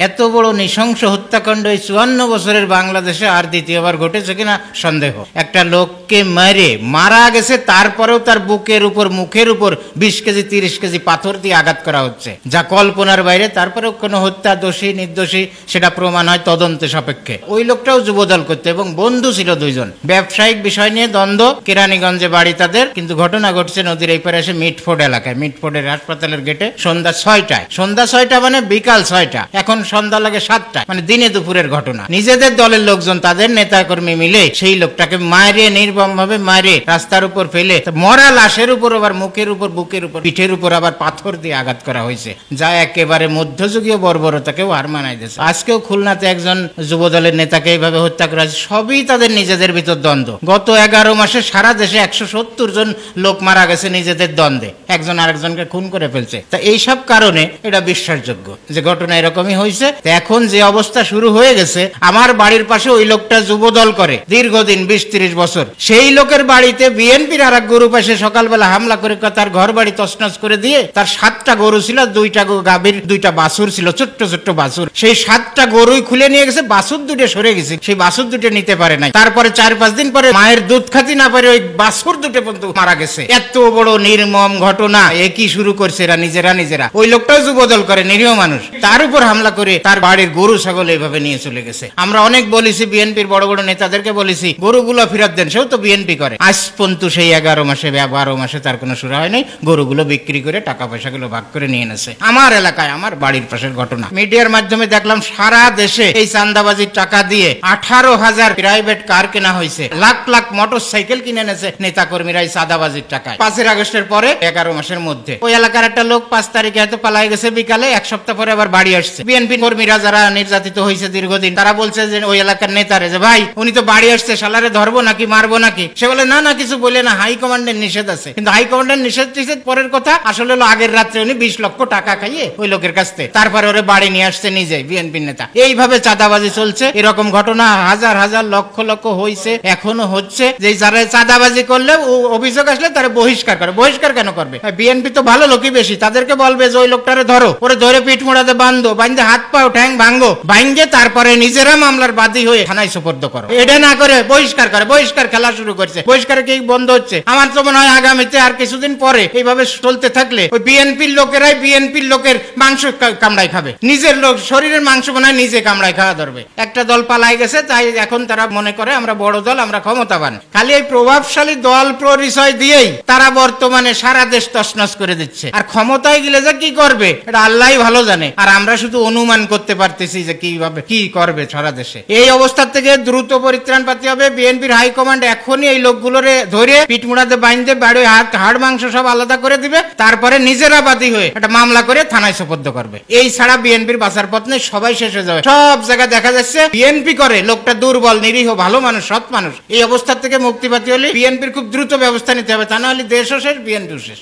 এত বড় নৃশংস হত্যাকাণ্ড এই 54 বছরের বাংলাদেশে আর দ্বিতীয়বার ঘটেছে কিনা সন্দেহ। একটা লোককে মারা গেছে, তারপরেও তার বুকের উপর মুখের উপর 20 কেজি 30 কেজি পাথর দিয়ে আঘাত করা হচ্ছে, যা কল্পনার বাইরে। তারপরেও কোনো হত্যা দোষী নির্দোষী সেটা প্রমাণ হয় তদন্ত সাপেক্ষে। ওই লোকটাও যুবদল করতে এবং বন্ধু ছিল দুইজন, ব্যবসায়িক বিষয় নিয়ে দ্বন্দ্ব, কেরানীগঞ্জে বাড়ি তাদের। কিন্তু ঘটনা ঘটছে নদীর এই পারে এসে মিটফোর্ড এলাকায়, মিটফোর্ডের হাসপাতালের গেটে সন্ধ্যা 6টায়। সন্ধ্যা 6টা মানে বিকাল 6টা, এখন সন্ধ্যা লাগে 7টায়, মানে দিনে দুপুরের ঘটনা। নিজেদের দলের লোকজন তাদের নেতাকর্মী মিলে সেই লোকটাকে মারিয়ে, নির্মম ভাবে মারিয়ে রাস্তার উপর ফেলে, মরা লাশের উপর আবার মুখের উপর, বুকের উপর, পিঠের উপর আবার পাথর দিয়ে আঘাত করা হয়েছে, যা একেবারে মধ্যযুগীয় বর্বরতাকেও হার মানাই দিয়েছে। আজকেও খুলনাতে একজন যুবদলের নেতাকে এইভাবে হত্যা করা হয়েছে। সবই তাদের নিজেদের ভিতর দ্বন্দ্ব। গত 11 মাসে সারা দেশে 170 জন লোক মারা গেছে নিজেদের দ্বন্দ্বে, একজন আরেকজনকে খুন করে ফেলছে। তা এইসব কারণে এটা বিশ্বাসযোগ্য যে ঘটনা এরকমই হয়েছে। এখন যে অবস্থা শুরু হয়ে গেছে, আমার বাড়ির পাশে ওই লোকটা যুবদল করে দীর্ঘদিন 20-30 বছর। সেই লোকের বাড়িতে বিএনপির আর এক গ্রুপ এসে সকালবেলা হামলা করে তার ঘর বাড়ি তছনছ করে দিয়ে, তার 7টা গরু ছিল, 2টা গাভীর 2টা বাছুর ছিল, ছোট্ট ছোট্ট বাছুর। সেই 7টা গরুই খুলে নিয়ে গেছে, বাছুর 2টে সরে গেছে, সেই বাছুর 2টে নিতে পারে নাই। তারপরে 4-5 দিন পরে মায়ের দুধ খাতি না পারে ওই বাছুর 2টে পর্যন্ত মারা গেছে। এত বড় নির্মম ঘটনা একই শুরু করছে এরা নিজেরা। ওই লোকটাও যুবদল করে, নিরীহ মানুষ, তার উপর হামলা করে তার বাড়ির গরু ছাগল এইভাবে নিয়ে চলে গেছে। আমরা অনেক বলেছি, বিএনপির বড় বড় নেতাদেরকে বলেছি গরুগুলো ফেরত দেন, সেও তো বিএনপি করে। আজ পর্যন্ত সেই 12 মাসে তার কোনো সুরা হয় নাই। গরুগুলো বিক্রি করে টাকা পয়সাগুলো ভাগ করে নিয়ে এনেছে। আমার এলাকায়, আমার বাড়ির পাশের ঘটনা। মিডিয়ার মাধ্যমে দেখলাম সারা দেশে এই চাঁদাবাজির টাকা দিয়ে 18,000 প্রাইভেট কার কেনা হয়েছে, লাখ লাখ মোটর সাইকেল কিনে এনেছে নেতাকর্মীরা এই চাঁদাবাজির টাকায়। 5 আগস্টের পরে 11 মাসের মধ্যে ওই এলাকার একটা লোক 5 তারিখে হয়তো পালাই গেছে বিকালে, 1 সপ্তাহ পরে আবার বাড়ি আসছে। বিএনপি কর্মীরা যারা নির্যাতিত হয়েছে দীর্ঘদিন, তারা বলছে যে ওই এলাকার নেতারে যে ভাই উনি তো বাড়ি আসছে, শালারে ধরবো নাকি মারবো নাকি? সে বলে না কিছু বলে না, হাইকমান্ডের নিষেধ আছে। কিন্তু হাইকমান্ডের নিষেধ পরের কথা, আসলে হলো আগের রাত্রে উনি 20 লক্ষ টাকা খাইয়ে ওই লোকের কাছ থেকে তারপরে ওরে বাড়ি নিয়ে আসছে নিজে বিএনপি নেতা। এইভাবে চাঁদাবাজি চলছে। এরকম ঘটনা হাজার হাজার লক্ষ লক্ষ হয়েছে, এখনো হচ্ছে। যে যারা চাঁদাবাজি করলে অভিযোগ আসলে তারা বহিষ্কার করে। বহিষ্কার কেন করবে? বিএনপি তো ভালো লোকই বেশি, তাদেরকে বলবে যে ওই লোকটারে ধরো, ওরে ধরে পিঠ মোড়াতে বান্ধে হাত পাও ঠ্যাং ভাঙ্গে তারপরে নিজেরা মামলার বাদী হয়ে থানায় সুপর্দ করো। এটা না করে বহিষ্কার করে। বহিষ্কার খেলা শুরু করছে। বহিষ্কার কি বন্ধ হচ্ছে? আমার তো মনে হয় আগামীতে আর কিছুদিন পরে এইভাবে চলতে থাকলে ওই বিএনপির লোকেরাই বিএনপির লোকের মাংস কামড়াই খাবে। নিজের লোক শরীরের মাংস মনে হয় নিজে কামড়াই খাওয়া ধরবে। একটা দল পালাই গেছে, তাই এখন তারা মনে করে আমরা বড় দল, আমরা ক্ষমতাবান। খালি এই প্রভাবশালী দল পরিচয় দিয়েই তারা বর্তমানে সারা দেশ তছনছ করে দিচ্ছে। আর ক্ষমতায় গেলে যে কি করবে এটা আল্লাহই ভালো জানে। আর আমরা শুধু অনুমান করতে পারতেছি যে কিভাবে কি করবে সারা দেশে। এই অবস্থা থেকে দ্রুত পরিত্রাণ পাতে হবে। বিএনপির হাইকমান্ড এখনই এই লোকগুলোরে ধরে পিঠমুড়াতে বাঁধতে বাড়ি হাড় মাংস সব আলাদা করে দিবে, তারপরে নিজেরা বাদী হয়ে একটা মামলা করে থানায় সুপর্দ করবে। এই ছাড়া বিএনপির বাঁচার পথ নেই, সবাই শেষ হয়ে যাবে। সব জায়গায় দেখা যাচ্ছে বিএনপি করে, লোকটা দুর্বল, নিরীহ, ভালো মানুষ, সৎ মানুষ। এই অবস্থা থেকে মুক্তি পাতে হলে বিএনপির খুব দ্রুত ব্যবস্থা নিতে হবে, তা না হলে দেশও শেষ, বিএনপিও শেষ।